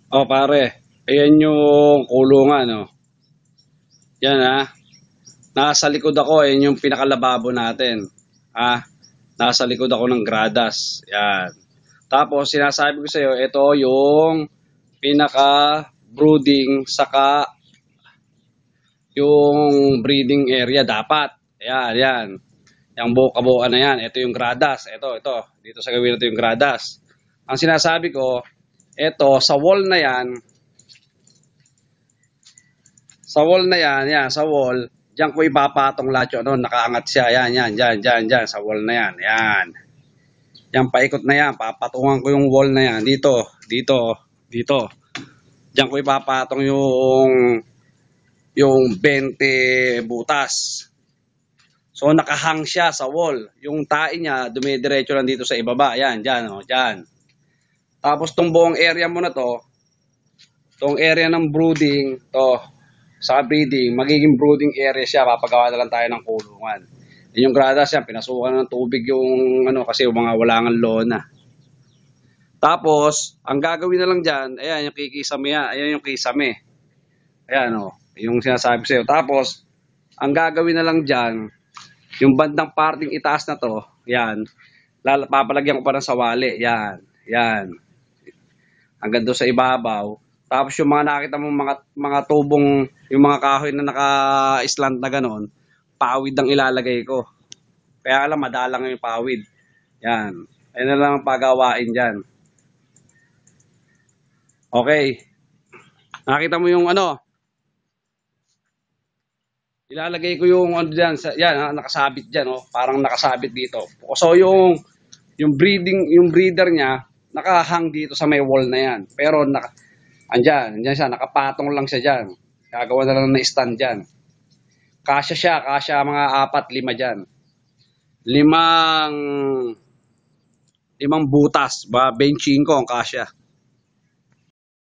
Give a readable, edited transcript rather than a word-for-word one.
Oh pare, ayan yung kulungan, oh. Yan ha. Nasa likod ako, ayan yung pinakalababo natin. Ha? Nasa likod ako ng gradas. Yan. Tapos sinasabi ko sa iyo, ito yung pinaka brooding saka yung breeding area dapat. Ayan, yan. Yung buka-buka na yan. Ito yung gradas. Ito. Dito sa gawin na ito yung gradas. Ang sinasabi ko, ito sa wall na yan, sa wall, diyan ko ipapatong lahat yun, no? Nakaangat siya, yan, dyan, sa wall na yan, yan. Yan, paikot na yan, papatungan ko yung wall na yan, dito. Diyan ko ipapatong yung 20 butas. So, nakahang siya sa wall. Yung tae niya, dumidiretso lang dito sa ibaba, yan, dyan, oh, dyan. Tapos, tong buong area mo na to, tong area ng brooding, to, sa breeding, magiging brooding area siya, papagawa na lang tayo ng kulungan. Yung gradas yan, pinasukan ng tubig yung ano, kasi yung mga walangan lona. Tapos, ang gagawin na lang dyan, ayan yung kikisame yan, ayan yung kisame. Ayan o, yung sinasabi sa'yo. Tapos, ang gagawin na lang dyan, yung bandang parting itaas na to, yan, papalagyan ko pa ng sawali, yan. Hanggang doon sa ibabaw. Tapos yung mga nakita mo mga tubong, yung mga kahoy na naka-slant na ganon, pawid ang ilalagay ko. Kaya alam, madalang yung pawid. Yan. Ayun na lang ang pagawain dyan. Okay. Nakita mo yung ano, ilalagay ko yung ano dyan, yan, nakasabit dyan, oh, parang nakasabit dito. So yung breeder niya, nakahang dito sa may wall na yan. Pero andyan siya, nakapatong lang siya dyan. Gagawa na lang na stand dyan. Kasya mga 4-5 dyan. Limang butas, benching ko ang kasya.